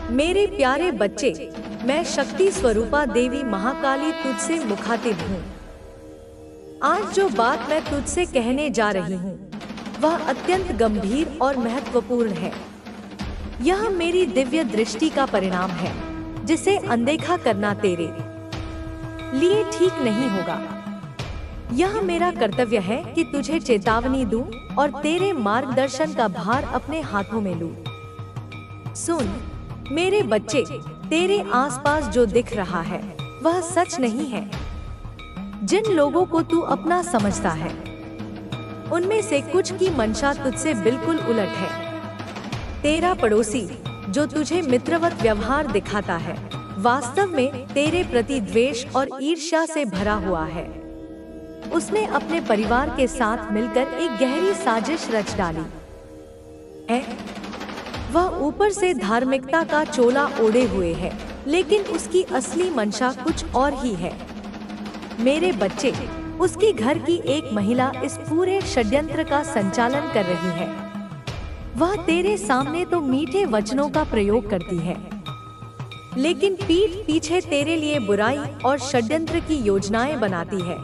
मेरे प्यारे बच्चे, मैं शक्ति स्वरूपा देवी महाकाली तुझसे मुखातिब हूँ। आज जो बात मैं तुझसे कहने जा रही हूँ, वह अत्यंत गंभीर और महत्वपूर्ण है। यह मेरी दिव्य दृष्टि का परिणाम है, जिसे अनदेखा करना तेरे लिए ठीक नहीं होगा। यह मेरा कर्तव्य है कि तुझे चेतावनी दूं और तेरे मार्गदर्शन का भार अपने हाथों में लूं। सुन मेरे बच्चे, तेरे आसपास जो दिख रहा है वह सच नहीं है। जिन लोगों को तू अपना समझता है, उनमें से कुछ की मंशा तुझसे बिल्कुल उलट है। तेरा पड़ोसी जो तुझे मित्रवत व्यवहार दिखाता है, वास्तव में तेरे प्रति द्वेष और ईर्ष्या से भरा हुआ है। उसने अपने परिवार के साथ मिलकर एक गहरी साजिश रच डाली है। वह ऊपर से धार्मिकता का चोला ओढ़े हुए है, लेकिन उसकी असली मंशा कुछ और ही है। मेरे बच्चे, उसकी घर की एक महिला इस पूरे षड्यंत्र का संचालन कर रही है। वह तेरे सामने तो मीठे वचनों का प्रयोग करती है, लेकिन पीठ पीछे तेरे लिए बुराई और षड्यंत्र की योजनाएं बनाती है।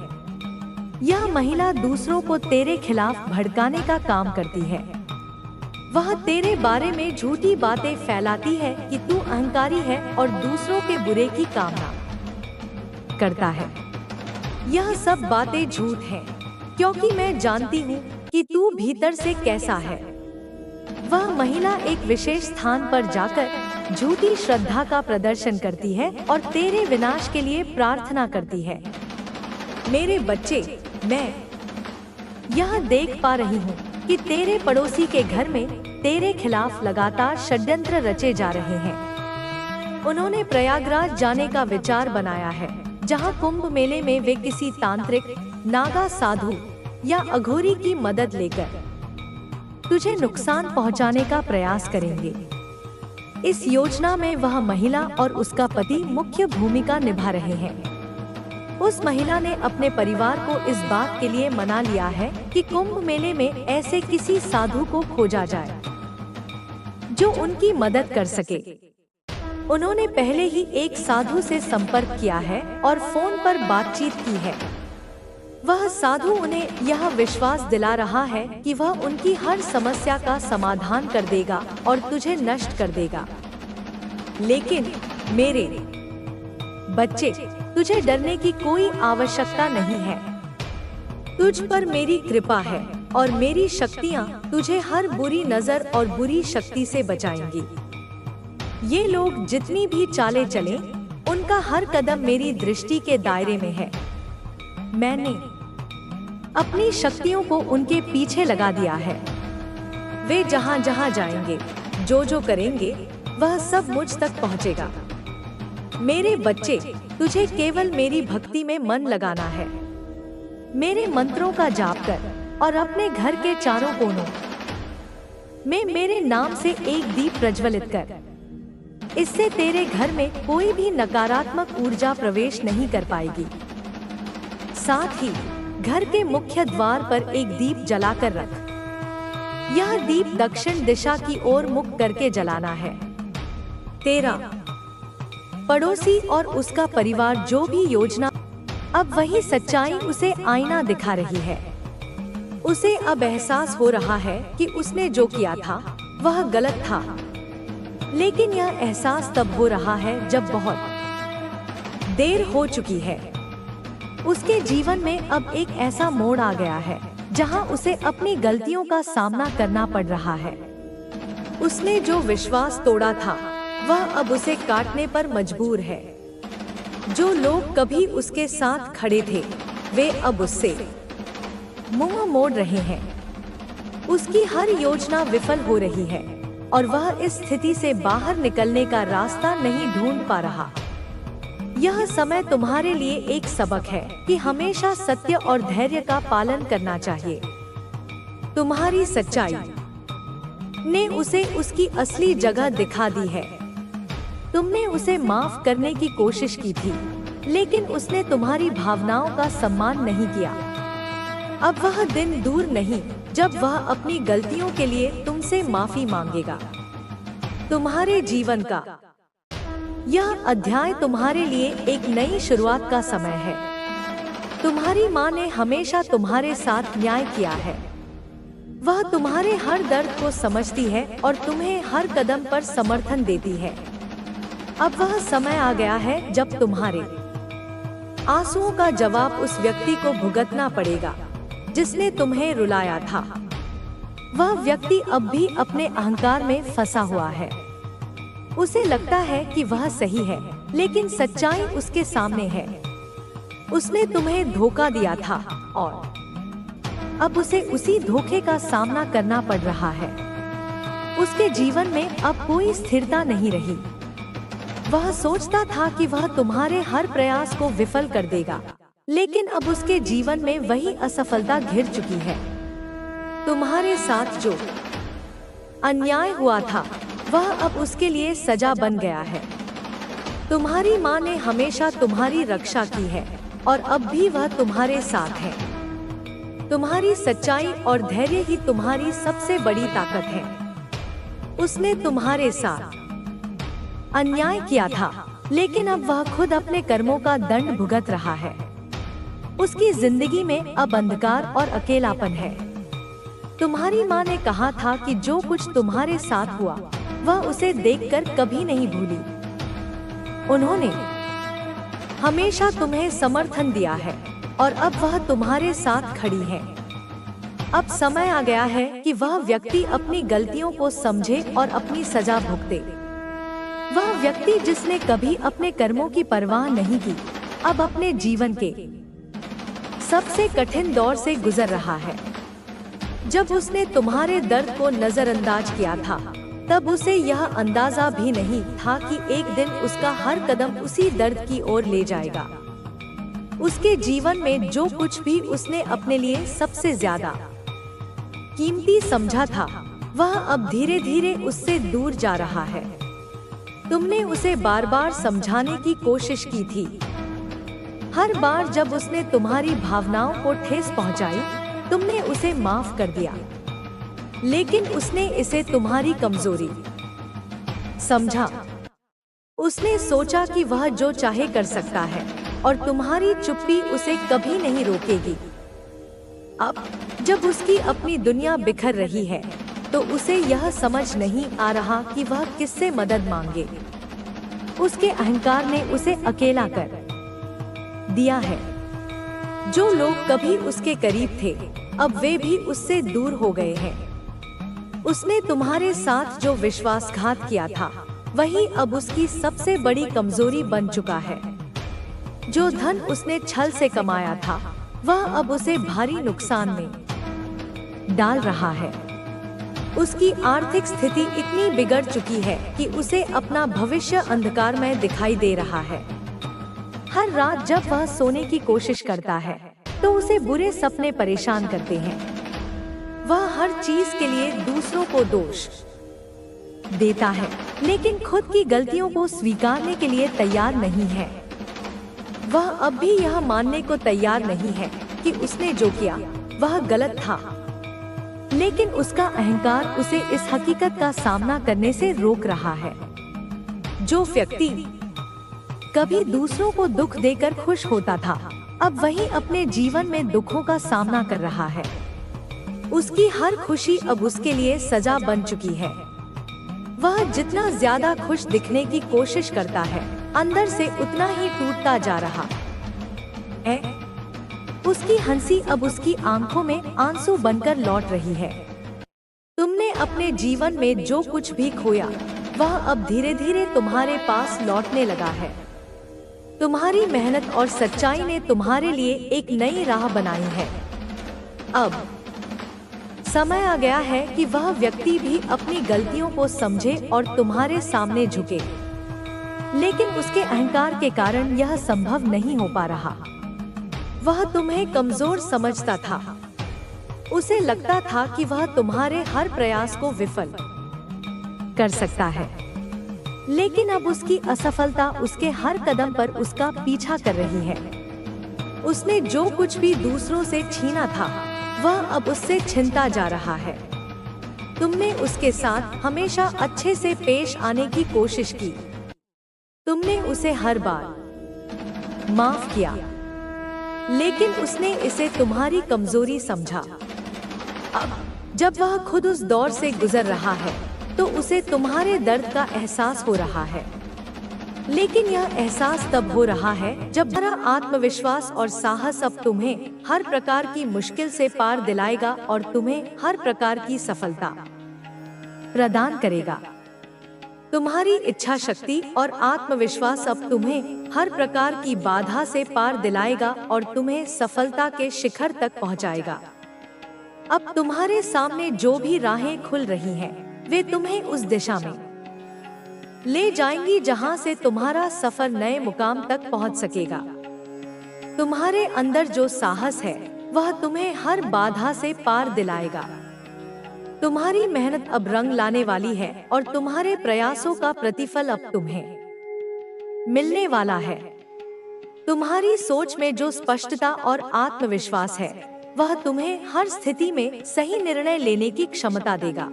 यह महिला दूसरों को तेरे खिलाफ भड़काने का काम करती है। वह तेरे बारे में झूठी बातें फैलाती है कि तू अहंकारी है और दूसरों के बुरे की कामना करता है। यह सब बातें झूठ हैं, क्योंकि मैं जानती हूँ कि तू भीतर से कैसा है। वह महिला एक विशेष स्थान पर जाकर झूठी श्रद्धा का प्रदर्शन करती है और तेरे विनाश के लिए प्रार्थना करती है। मेरे बच्चे, मैं यह देख पा रही हूँ कि तेरे पड़ोसी के घर में तेरे खिलाफ लगातार षड्यंत्र रचे जा रहे हैं। उन्होंने प्रयागराज जाने का विचार बनाया है, जहाँ कुंभ मेले में वे किसी तांत्रिक, नागा साधु या अघोरी की मदद लेकर तुझे नुकसान पहुँचाने का प्रयास करेंगे। इस योजना में वह महिला और उसका पति मुख्य भूमिका निभा रहे हैं। उस महिला ने अपने परिवार को इस बात के लिए मना लिया है कि कुंभ मेले में ऐसे किसी साधु को खोजा जाए जो उनकी मदद कर सके। उन्होंने पहले ही एक साधु से संपर्क किया है और फोन पर बातचीत की है। वह साधु उन्हें यह विश्वास दिला रहा है कि वह उनकी हर समस्या का समाधान कर देगा और तुझे नष्ट कर देगा। लेकिन मेरे बच्चे, तुझे डरने की कोई आवश्यकता नहीं है। तुझ पर मेरी कृपा है और मेरी शक्तियाँ तुझे हर बुरी नजर और बुरी शक्ति से बचाएंगी। ये लोग जितनी भी चालें चलें, उनका हर कदम मेरी दृष्टि के दायरे में है। मैंने अपनी शक्तियों को उनके पीछे लगा दिया है। वे जहाँ जहाँ जाएंगे, जो जो करेंगे, वह सब मुझ तक पहुँचेगा। मेरे बच्चे, तुझे केवल मेरी भक्ति में मन लगाना है। मेरे मंत्रों का जाप कर और अपने घर के चारों कोनों में मेरे नाम से एक दीप प्रज्वलित कर। इससे तेरे घर में कोई भी नकारात्मक ऊर्जा प्रवेश नहीं कर पाएगी। साथ ही घर के मुख्य द्वार पर एक दीप जलाकर रख। यह दीप दक्षिण दिशा की ओर मुख करके जलाना है। तेरा पड़ोसी और उसका परिवार जो भी योजना, अब वही सच्चाई उसे आईना दिखा रही है। उसे अब एहसास हो रहा है कि उसने जो किया था वह गलत था, लेकिन यह एहसास तब हो रहा है जब बहुत देर हो चुकी है। उसके जीवन में अब एक ऐसा मोड़ आ गया है जहां उसे अपनी गलतियों का सामना करना पड़ रहा है। उसने जो विश्वास तोड़ा था, वह अब उसे काटने पर मजबूर है। जो लोग कभी उसके साथ खड़े थे, वे अब उससे मुंह मोड़ रहे हैं। उसकी हर योजना विफल हो रही है और वह इस स्थिति से बाहर निकलने का रास्ता नहीं ढूंढ पा रहा। यह समय तुम्हारे लिए एक सबक है कि हमेशा सत्य और धैर्य का पालन करना चाहिए। तुम्हारी सच्चाई ने उसे उसकी असली जगह दिखा दी है। तुमने उसे माफ करने की कोशिश की थी, लेकिन उसने तुम्हारी भावनाओं का सम्मान नहीं किया। अब वह दिन दूर नहीं जब वह अपनी गलतियों के लिए तुमसे माफी मांगेगा। तुम्हारे जीवन का यह अध्याय तुम्हारे लिए एक नई शुरुआत का समय है। तुम्हारी माँ ने हमेशा तुम्हारे साथ न्याय किया है। वह तुम्हारे हर दर्द को समझती है और तुम्हें हर कदम पर समर्थन देती है। अब वह समय आ गया है जब तुम्हारे आंसुओं का जवाब उस व्यक्ति को भुगतना पड़ेगा जिसने तुम्हें रुलाया था। वह व्यक्ति अब भी अपने अहंकार में फंसा हुआ है। उसे लगता है कि वह सही है, लेकिन सच्चाई उसके सामने है। उसने तुम्हें धोखा दिया था और अब उसे उसी धोखे का सामना करना पड़ रहा है। उसके जीवन में अब कोई स्थिरता नहीं रही। वह सोचता था कि वह तुम्हारे हर प्रयास को विफल कर देगा, लेकिन अब उसके जीवन में वही असफलता घिर चुकी है। तुम्हारे साथ जो अन्याय हुआ था वह अब उसके लिए सजा बन गया है। तुम्हारी माँ ने हमेशा तुम्हारी रक्षा की है और अब भी वह तुम्हारे साथ है। तुम्हारी सच्चाई और धैर्य ही तुम्हारी सबसे बड़ी ताकत है। उसने तुम्हारे साथ अन्याय किया था, लेकिन अब वह खुद अपने कर्मों का दंड भुगत रहा है। उसकी जिंदगी में अब अंधकार और अकेलापन है। तुम्हारी माँ ने कहा था कि जो कुछ तुम्हारे साथ हुआ वह उसे देखकर कभी नहीं भूली। उन्होंने हमेशा तुम्हें समर्थन दिया है और अब वह तुम्हारे साथ खड़ी है। अब समय आ गया है कि वह व्यक्ति अपनी गलतियों को समझे और अपनी सजा भुगते। वह व्यक्ति जिसने कभी अपने कर्मों की परवाह नहीं की, अब अपने जीवन के सबसे कठिन दौर से गुजर रहा है। जब उसने तुम्हारे दर्द को नजरअंदाज किया था, तब उसे यह अंदाजा भी नहीं था कि एक दिन उसका हर कदम उसी दर्द की ओर ले जाएगा। उसके जीवन में जो कुछ भी उसने अपने लिए सबसे ज्यादा कीमती समझा था, वह अब धीरे धीरे उससे दूर जा रहा है। तुमने उसे बार बार समझाने की कोशिश की थी। हर बार जब उसने तुम्हारी भावनाओं को ठेस पहुंचाई, तुमने उसे माफ कर दिया, लेकिन उसने इसे तुम्हारी कमजोरी समझा। उसने सोचा कि वह जो चाहे कर सकता है और तुम्हारी चुप्पी उसे कभी नहीं रोकेगी। अब जब उसकी अपनी दुनिया बिखर रही है, तो उसे यह समझ नहीं आ रहा कि वह किससे मदद मांगे। उसके अहंकार ने उसे अकेला कर दिया है। जो लोग कभी उसके करीब थे, अब वे भी उससे दूर हो गए हैं। उसने तुम्हारे साथ जो विश्वासघात किया था, वही अब उसकी सबसे बड़ी कमजोरी बन चुका है। जो धन उसने छल से कमाया था, वह अब उसे भारी नुकसान में डाल रहा है। उसकी आर्थिक स्थिति इतनी बिगड़ चुकी है कि उसे अपना भविष्य अंधकारमय दिखाई दे रहा है। हर रात जब वह सोने की कोशिश करता है, तो उसे बुरे सपने परेशान करते हैं। वह हर चीज के लिए दूसरों को दोष देता है, लेकिन खुद की गलतियों को स्वीकारने के लिए तैयार नहीं है। वह अब भी यह मानने को तैयार नहीं है कि उसने जो किया वह गलत था, लेकिन उसका अहंकार उसे इस हकीकत का सामना करने से रोक रहा है। जो व्यक्ति कभी दूसरों को दुख देकर खुश होता था, अब वही अपने जीवन में दुखों का सामना कर रहा है। उसकी हर खुशी अब उसके लिए सजा बन चुकी है। वह जितना ज्यादा खुश दिखने की कोशिश करता है, अंदर से उतना ही टूटता जा रहा है। उसकी हंसी अब उसकी आंखों में आंसू बनकर लौट रही है। तुमने अपने जीवन में जो कुछ भी खोया, वह अब धीरे धीरे तुम्हारे पास लौटने लगा है। तुम्हारी मेहनत और सच्चाई ने तुम्हारे लिए एक नई राह बनाई है। अब समय आ गया है कि वह व्यक्ति भी अपनी गलतियों को समझे और तुम्हारे सामने झुके, लेकिन उसके अहंकार के कारण यह संभव नहीं हो पा रहा। वह तुम्हें कमजोर समझता था। उसे लगता था कि वह तुम्हारे हर प्रयास को विफल कर सकता है, लेकिन अब उसकी असफलता उसके हर कदम पर उसका पीछा कर रही है। उसने जो कुछ भी दूसरों से छीना था, वह अब उससे छिनता जा रहा है। तुमने उसके साथ हमेशा अच्छे से पेश आने की कोशिश की। तुमने उसे हर बार माफ किया, लेकिन उसने इसे तुम्हारी कमजोरी समझा। अब जब वह खुद उस दौर से गुजर रहा है तो उसे तुम्हारे दर्द का एहसास हो रहा है, लेकिन यह एहसास तब हो रहा है जब तुम्हारा आत्मविश्वास और साहस अब तुम्हें हर प्रकार की मुश्किल से पार दिलाएगा और तुम्हें हर प्रकार की सफलता प्रदान करेगा। तुम्हारी इच्छा शक्ति और आत्मविश्वास अब तुम्हें हर प्रकार की बाधा से पार दिलाएगा और तुम्हें सफलता के शिखर तक पहुंचाएगा। अब तुम्हारे सामने जो भी राहें खुल रही हैं, वे तुम्हें उस दिशा में ले जाएंगी जहां से तुम्हारा सफर नए मुकाम तक पहुंच सकेगा। तुम्हारे अंदर जो साहस है वह तुम्हें हर बाधा से पार दिलाएगा। तुम्हारी मेहनत अब रंग लाने वाली है और तुम्हारे प्रयासों का प्रतिफल अब तुम्हें मिलने वाला है। तुम्हारी सोच में जो स्पष्टता और आत्मविश्वास है वह तुम्हें हर स्थिति में सही निर्णय लेने की क्षमता देगा।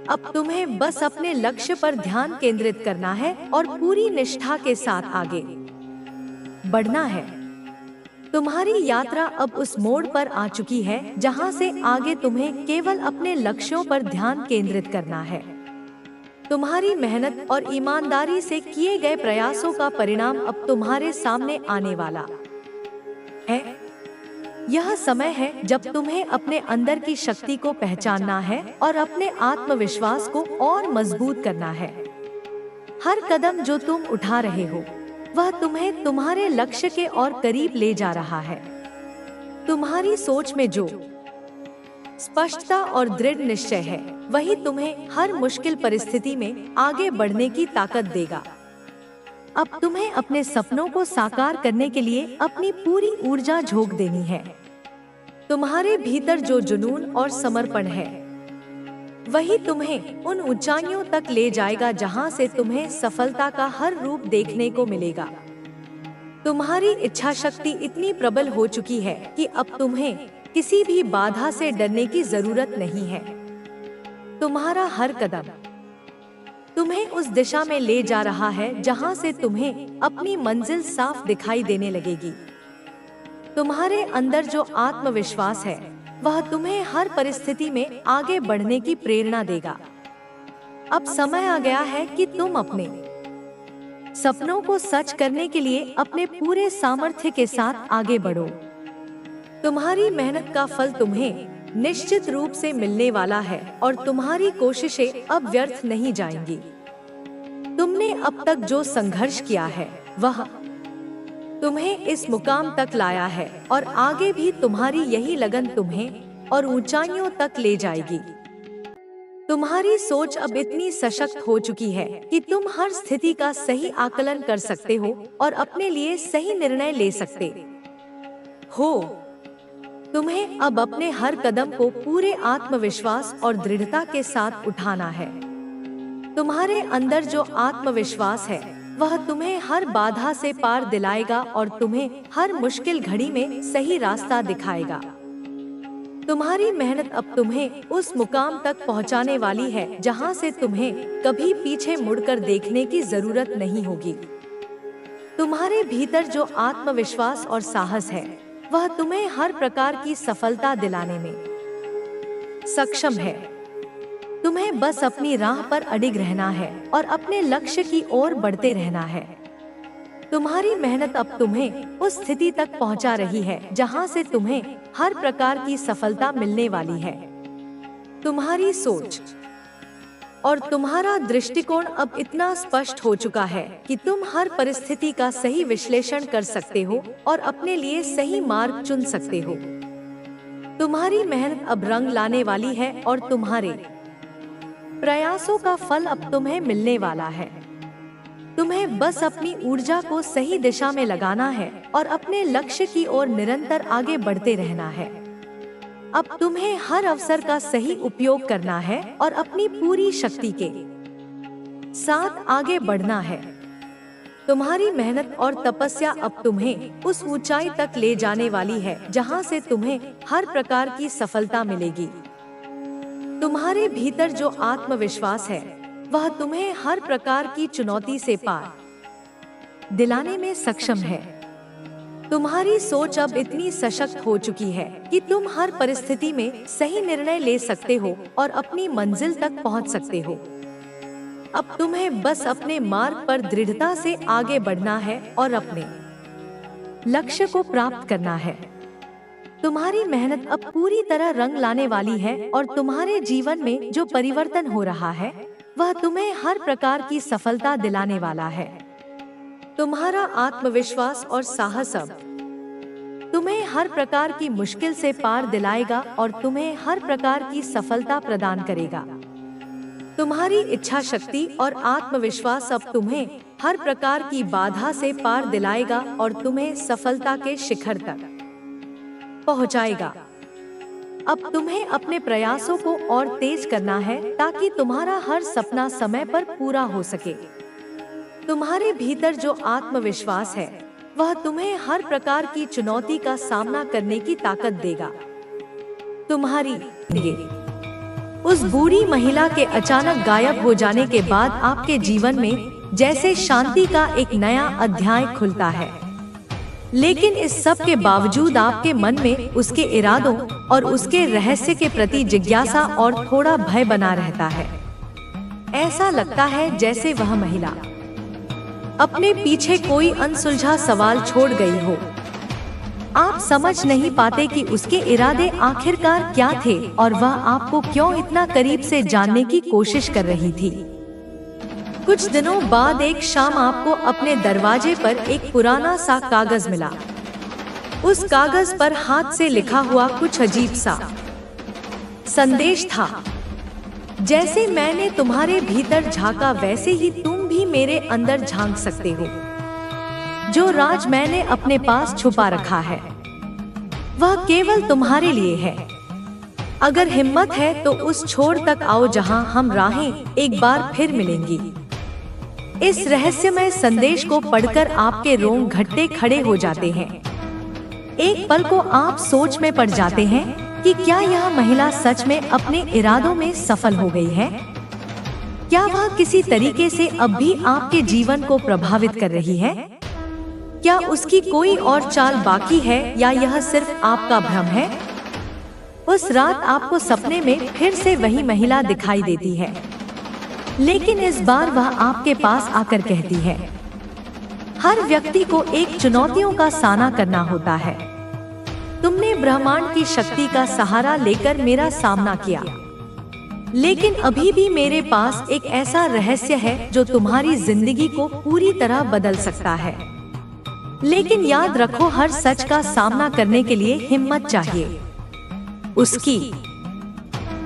अब तुम्हें बस अपने लक्ष्य पर ध्यान केंद्रित करना है और पूरी निष्ठा के साथ आगे बढ़ना है। तुम्हारी यात्रा अब उस मोड़ पर आ चुकी है जहां से आगे तुम्हें केवल अपने लक्ष्यों पर ध्यान केंद्रित करना है। तुम्हारी मेहनत और ईमानदारी से किए गए प्रयासों का परिणाम अब तुम्हारे सामने आने वाला है। यह समय है जब तुम्हें अपने अंदर की शक्ति को पहचानना है और अपने आत्मविश्वास को और मजबूत करना है। हर कदम जो तुम उठा रहे हो वह तुम्हें तुम्हारे लक्ष्य के और करीब ले जा रहा है। तुम्हारी सोच में जो स्पष्टता और दृढ़ निश्चय है वही तुम्हें हर मुश्किल परिस्थिति में आगे बढ़ने की ताकत देगा। अब तुम्हें अपने सपनों को साकार करने के लिए अपनी पूरी ऊर्जा झोंक देनी है। तुम्हारे भीतर जो जुनून और समर्पण है वही तुम्हें उन ऊंचाइयों तक ले जाएगा जहां से तुम्हें सफलता का हर रूप देखने को मिलेगा। तुम्हारी इच्छा शक्ति इतनी प्रबल हो चुकी है कि अब तुम्हें किसी भी बाधा से डरने की जरूरत नहीं है। तुम्हारा हर कदम तुम्हें उस दिशा में ले जा रहा है जहां से तुम्हें अपनी मंजिल साफ दिखाई देने लगेगी। तुम्हारे अंदर जो आत्मविश्वास है वह तुम्हें हर परिस्थिति में आगे बढ़ने की प्रेरणा देगा। अब समय आ गया है कि तुम अपने सपनों को सच करने के लिए अपने पूरे सामर्थ्य के साथ आगे बढ़ो। तुम्हारी मेहनत का फल तुम्हें निश्चित रूप से मिलने वाला है और तुम्हारी कोशिशें अब व्यर्थ नहीं जाएंगी। तुमने अब तक जो संघर्ष किया है वह तुम्हें इस मुकाम तक लाया है और आगे भी तुम्हारी यही लगन तुम्हें और ऊंचाइयों तक ले जाएगी। तुम्हारी सोच अब इतनी सशक्त हो चुकी है कि तुम हर स्थिति का सही आकलन कर सकते हो और अपने लिए सही निर्णय ले सकते हो। तुम्हें अब अपने हर कदम को पूरे आत्मविश्वास और दृढ़ता के साथ उठाना है। तुम्हारे अंदर जो आत्मविश्वास है वह तुम्हें हर बाधा से पार दिलाएगा और तुम्हें हर मुश्किल घड़ी में सही रास्ता दिखाएगा। तुम्हारी मेहनत अब तुम्हें उस मुकाम तक पहुंचाने वाली है जहां से तुम्हें कभी पीछे मुड़कर देखने की जरूरत नहीं होगी। तुम्हारे भीतर जो आत्मविश्वास और साहस है वह तुम्हें हर प्रकार की सफलता दिलाने में सक्षम है। तुम्हें बस अपनी राह पर अडिग रहना है और अपने लक्ष्य की ओर बढ़ते रहना है। तुम्हारी मेहनत अब तुम्हें उस स्थिति तक पहुंचा रही है जहां से तुम्हें हर प्रकार की सफलता मिलने वाली है। तुम्हारी सोच और तुम्हारा दृष्टिकोण अब इतना स्पष्ट हो चुका है कि तुम हर परिस्थिति का सही विश्लेषण कर सकते हो और अपने लिए सही मार्ग चुन सकते हो। तुम्हारी मेहनत अब रंग लाने वाली है और तुम्हारे प्रयासों का फल अब तुम्हें मिलने वाला है। तुम्हें बस अपनी ऊर्जा को सही दिशा में लगाना है और अपने लक्ष्य की ओर निरंतर आगे बढ़ते रहना है। अब तुम्हें हर अवसर का सही उपयोग करना है और अपनी पूरी शक्ति के साथ आगे बढ़ना है। तुम्हारी मेहनत और तपस्या अब तुम्हें उस ऊंचाई तक ले जाने वाली है जहां से तुम्हें हर प्रकार की सफलता मिलेगी। तुम्हारे भीतर जो आत्मविश्वास है वह तुम्हें हर प्रकार की चुनौती से पार दिलाने में सक्षम है। तुम्हारी सोच अब इतनी सशक्त हो चुकी है कि तुम हर परिस्थिति में सही निर्णय ले सकते हो और अपनी मंजिल तक पहुंच सकते हो। अब तुम्हें बस अपने मार्ग पर दृढ़ता से आगे बढ़ना है और अपने लक्ष्य को प्राप्त करना है। तुम्हारी मेहनत अब पूरी तरह रंग लाने वाली है और तुम्हारे जीवन में जो परिवर्तन हो रहा है वह तुम्हें हर प्रकार की सफलता दिलाने वाला है। तुम्हारा आत्मविश्वास और साहस अब तुम्हें हर प्रकार की मुश्किल से पार दिलाएगा और तुम्हें हर प्रकार की सफलता प्रदान करेगा। तुम्हारी इच्छा शक्ति और आत्मविश्वास अब तुम्हें हर प्रकार की बाधा से पार दिलाएगा और तुम्हें सफलता के शिखर तक पहुंचाएगा। अब तुम्हें अपने प्रयासों को और तेज करना है ताकि तुम्हारा हर सपना समय पर पूरा हो सके। तुम्हारे भीतर जो आत्मविश्वास है वह तुम्हें हर प्रकार की चुनौती का सामना करने की ताकत देगा। तुम्हारी उस बूढ़ी महिला के अचानक गायब हो जाने के बाद आपके जीवन में जैसे शांति का एक नया अध्याय खुलता है। लेकिन इस सब के बावजूद आपके मन में उसके इरादों और उसके रहस्य के प्रति जिज्ञासा और थोड़ा भय बना रहता है। ऐसा लगता है जैसे वह महिला अपने पीछे कोई अनसुलझा सवाल छोड़ गई हो। आप समझ नहीं पाते कि उसके इरादे आखिरकार क्या थे और वह आपको क्यों इतना करीब से जानने की कोशिश कर रही थी। कुछ दिनों बाद एक शाम आपको अपने दरवाजे पर एक पुराना सा कागज मिला। उस कागज पर हाथ से लिखा हुआ कुछ अजीब सा संदेश था। जैसे मैंने तुम्हारे भीतर झांका वैसे ही तुम भी मेरे अंदर झांक सकते हो। जो राज मैंने अपने पास छुपा रखा है वह केवल तुम्हारे लिए है। अगर हिम्मत है तो उस छोर तक आओ जहां हम राहें एक बार फिर मिलेंगी। इस रहस्यमय संदेश को पढ़कर आपके रोंग खड़े खड़े हो जाते हैं। एक पल को आप सोच में पड़ जाते हैं कि क्या यह महिला सच में अपने इरादों में सफल हो गई है? क्या वह किसी तरीके से अब भी आपके जीवन को प्रभावित कर रही है? क्या उसकी कोई और चाल बाकी है या यह सिर्फ आपका भ्रम है? उस रात आपको सपने में फिर से वही महिला दिखाई देती है, लेकिन इस बार वह आपके पास आकर कहती है, हर व्यक्ति को एक चुनौतियों का सामना करना होता है। तुमने ब्रह्मांड की शक्ति का सहारा लेकर मेरा सामना किया, लेकिन अभी भी मेरे पास एक ऐसा रहस्य है जो तुम्हारी जिंदगी को पूरी तरह बदल सकता है। लेकिन याद रखो, हर सच का सामना करने के लिए हिम्मत चाहिए। उसकी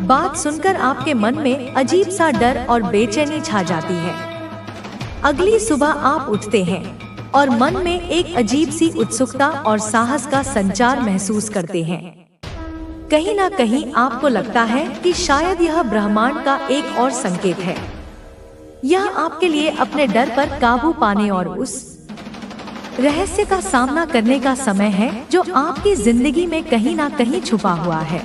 बात सुनकर आपके मन में अजीब सा डर और बेचैनी छा जाती है। अगली सुबह आप उठते हैं और मन में एक अजीब सी उत्सुकता और साहस का संचार महसूस करते हैं। कहीं ना कहीं आपको लगता है कि शायद यह ब्रह्मांड का एक और संकेत है। यह आपके लिए अपने डर पर काबू पाने और उस रहस्य का सामना करने का समय है जो आपकी जिंदगी में कहीं ना कहीं छुपा हुआ है।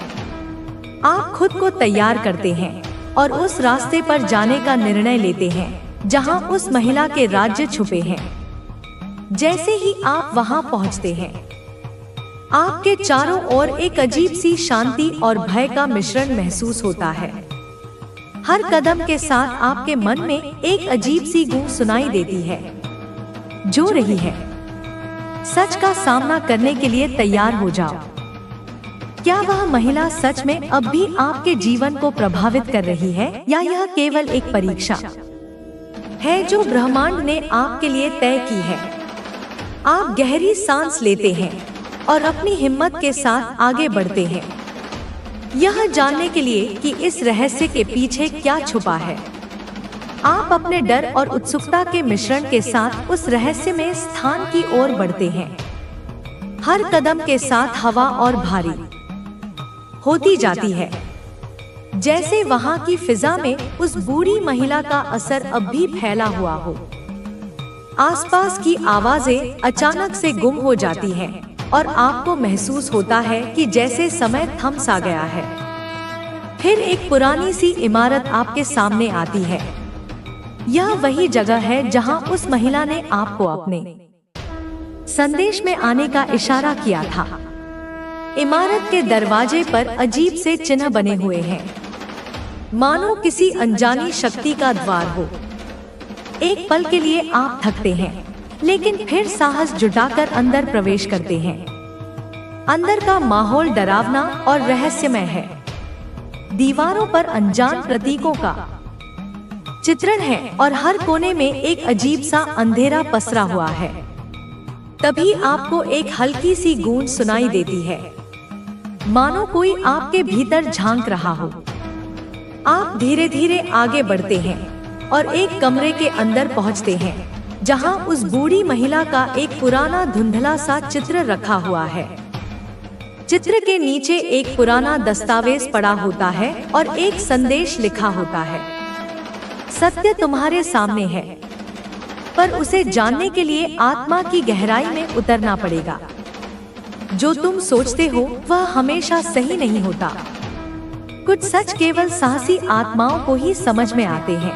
आप खुद को तैयार करते हैं और उस रास्ते पर जाने का निर्णय लेते हैं जहां उस महिला के राज्य छुपे हैं। जैसे ही आप वहां पहुंचते हैं, आपके चारों ओर एक अजीब सी शांति और भय का मिश्रण महसूस होता है। हर कदम के साथ आपके मन में एक अजीब सी गूंज सुनाई देती है जो रही है, सच का सामना करने के लिए तैयार हो जाओ। क्या वह महिला सच में अब भी आपके जीवन को प्रभावित कर रही है या यह केवल एक परीक्षा है जो ब्रह्मांड ने आपके लिए तय की है? आप गहरी सांस लेते हैं और अपनी हिम्मत के साथ आगे बढ़ते हैं, यह जानने के लिए कि इस रहस्य के पीछे क्या छुपा है। आप अपने डर और उत्सुकता के मिश्रण के साथ उस रहस्य में स्थान की ओर बढ़ते हैं। हर कदम के साथ हवा और भारी होती जाती है, जैसे वहां की फिजा में उस बूढ़ी महिला का असर अब भी फैला हुआ हो। आसपास की आवाजें अचानक से गुम हो जाती हैं और आपको महसूस होता है कि जैसे समय थम सा गया है। फिर एक पुरानी सी इमारत आपके सामने आती है। यह वही जगह है जहां उस महिला ने आपको अपने संदेश में आने का इशारा किया था। इमारत के दरवाजे पर अजीब से चिन्ह बने हुए हैं, मानो किसी अनजानी शक्ति का द्वार हो। एक पल के लिए आप थकते हैं, लेकिन फिर साहस जुटाकर अंदर प्रवेश करते हैं। अंदर का माहौल डरावना और रहस्यमय है। दीवारों पर अनजान प्रतीकों का चित्रण है और हर कोने में एक अजीब सा अंधेरा पसरा हुआ है। तभी आपको एक हल्की सी गूंज सुनाई देती है, मानो कोई आपके भीतर झांक रहा हो। आप धीरे धीरे आगे बढ़ते हैं और एक कमरे के अंदर पहुंचते हैं, जहां उस बूढ़ी महिला का एक पुराना धुंधला सा चित्र रखा हुआ है। चित्र के नीचे एक पुराना दस्तावेज पड़ा होता है और एक संदेश लिखा होता है, सत्य तुम्हारे सामने है, पर उसे जानने के लिए आत्मा की गहराई में उतरना पड़ेगा। जो तुम सोचते हो वह हमेशा सही नहीं होता। कुछ सच केवल साहसी आत्माओं को ही समझ में आते हैं।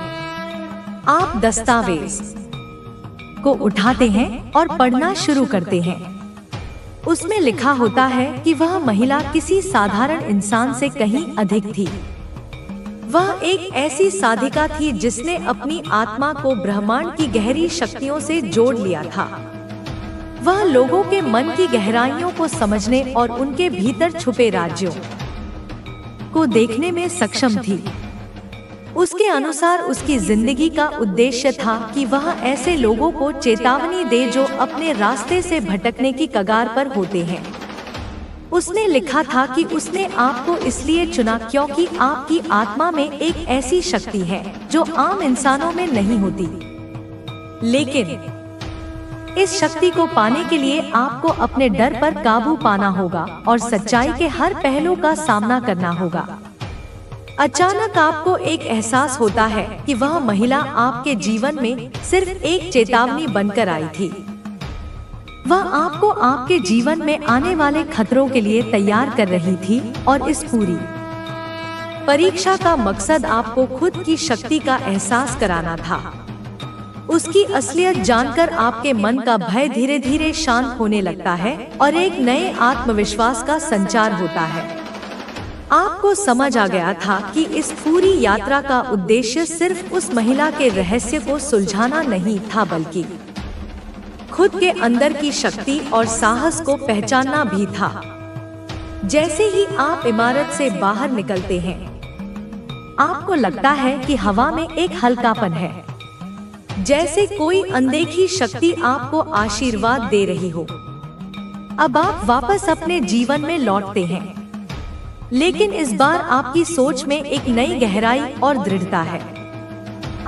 आप दस्तावेज को उठाते हैं और पढ़ना शुरू करते हैं। उसमें लिखा होता है कि वह महिला किसी साधारण इंसान से कहीं अधिक थी। वह एक ऐसी साधिका थी जिसने अपनी आत्मा को ब्रह्मांड की गहरी शक्तियों से जोड़ लिया था। वह लोगों के मन की गहराइयों को समझने और उनके भीतर छुपे राज्यों को देखने में सक्षम थी। उसके अनुसार उसकी जिंदगी का उद्देश्य था कि वह ऐसे लोगों को चेतावनी दे जो अपने रास्ते से भटकने की कगार पर होते हैं। उसने लिखा था कि उसने आपको इसलिए चुना क्योंकि आपकी आत्मा में एक ऐसी शक्ति है जो आम इंसानों में नहीं होती। लेकिन इस शक्ति को पाने के लिए आपको अपने डर पर काबू पाना होगा और सच्चाई के हर पहलू का सामना करना होगा। अचानक आपको एक एहसास होता है कि वह महिला आपके जीवन में सिर्फ एक चेतावनी बनकर आई थी। वह आपको आपके जीवन में आने वाले खतरों के लिए तैयार कर रही थी और इस पूरी परीक्षा का मकसद आपको खुद की शक्ति का एहसास कराना था। उसकी असलियत जानकर आपके मन का भय धीरे धीरे शांत होने लगता है और एक नए आत्मविश्वास का संचार होता है। आपको समझ आ गया था कि इस पूरी यात्रा का उद्देश्य सिर्फ उस महिला के रहस्य को सुलझाना नहीं था, बल्कि खुद के अंदर की शक्ति और साहस को पहचानना भी था। जैसे ही आप इमारत से बाहर निकलते हैं, आपको लगता है कि हवा में एक हल्कापन है, जैसे कोई अनदेखी शक्ति आपको आशीर्वाद दे रही हो। अब आप वापस अपने जीवन में लौटते हैं, लेकिन इस बार आपकी सोच में एक नई गहराई और दृढ़ता है।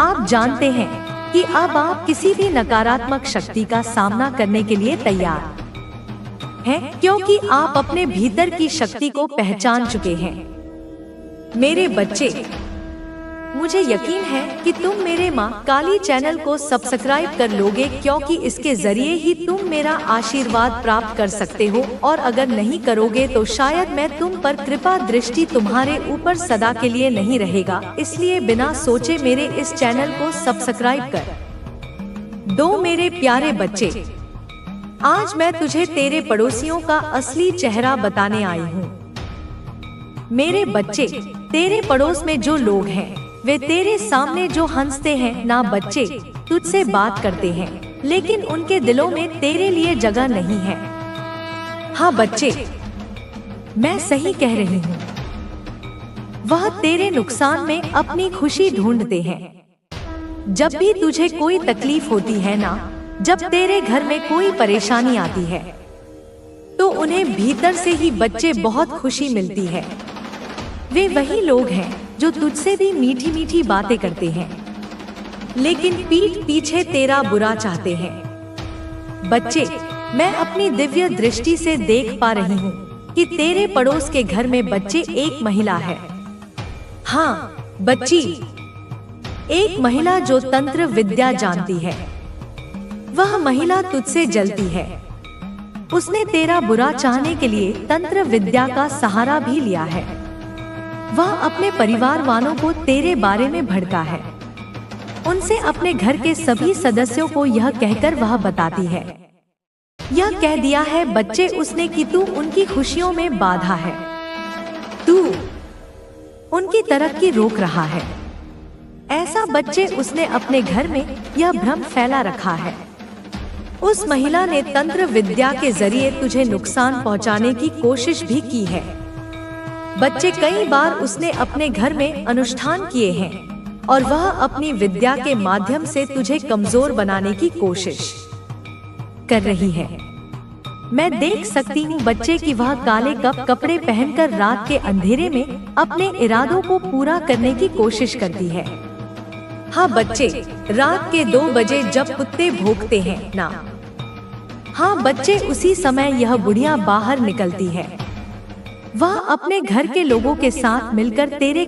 आप जानते हैं कि अब आप किसी भी नकारात्मक शक्ति का सामना करने के लिए तैयार हैं, क्योंकि आप अपने भीतर की शक्ति को पहचान चुके हैं। मेरे बच्चे, मुझे यकीन है कि तुम मेरे माँ काली चैनल को सब्सक्राइब कर लोगे, क्योंकि इसके जरिए ही तुम मेरा आशीर्वाद प्राप्त कर सकते हो, और अगर नहीं करोगे तो शायद मैं तुम पर कृपा दृष्टि तुम्हारे ऊपर सदा के लिए नहीं रहेगा। इसलिए बिना सोचे मेरे इस चैनल को सब्सक्राइब कर दो। मेरे प्यारे बच्चे, आज मैं तुझे तेरे पड़ोसियों का असली चेहरा बताने आई हूँ। मेरे बच्चे, तेरे पड़ोस में जो लोग हैं वे तेरे सामने जो हंसते हैं ना बच्चे, तुझसे बात करते हैं, लेकिन उनके दिलों में तेरे लिए जगह नहीं है। हाँ बच्चे, मैं सही कह रही हूँ। वह तेरे नुकसान में अपनी खुशी ढूंढते हैं। जब भी तुझे कोई तकलीफ होती है ना, जब तेरे घर में कोई परेशानी आती है, तो उन्हें भीतर से ही बच्चे बहुत खुशी मिलती है। वे वही लोग हैं जो तुझसे भी मीठी मीठी बातें करते हैं, लेकिन पीठ पीछे तेरा बुरा चाहते हैं। बच्चे, मैं अपनी दिव्य दृष्टि से देख पा रही हूँ कि तेरे पड़ोस के घर में बच्चे एक महिला है। हाँ बच्ची, एक महिला जो तंत्र विद्या जानती है। वह महिला तुझसे जलती है। उसने तेरा बुरा चाहने के लिए तंत्र विद्या का सहारा भी लिया है। वह अपने परिवार वालों को तेरे बारे में भड़का है। उनसे अपने घर के सभी सदस्यों को यह कहकर वह बताती है, यह कह दिया है बच्चे उसने कि तू उनकी खुशियों में बाधा है, तू उनकी तरक्की रोक रहा है। ऐसा बच्चे उसने अपने घर में यह भ्रम फैला रखा है। उस महिला ने तंत्र विद्या के जरिए तुझे नुकसान पहुंचाने की कोशिश भी की है। बच्चे कई बार उसने अपने घर में अनुष्ठान किए हैं और वह अपनी विद्या के माध्यम से तुझे कमजोर बनाने की कोशिश कर रही है। मैं देख सकती हूँ बच्चे की वह काले कपड़े पहनकर रात के अंधेरे में अपने इरादों को पूरा करने की कोशिश करती है। हाँ बच्चे, रात के 2 बजे जब कुत्ते भौंकते हैं ना, हाँ बच्चे, उसी समय यह बुढ़िया बाहर निकलती है। वह अपने घर के लोगों के साथ मिलकर तेरे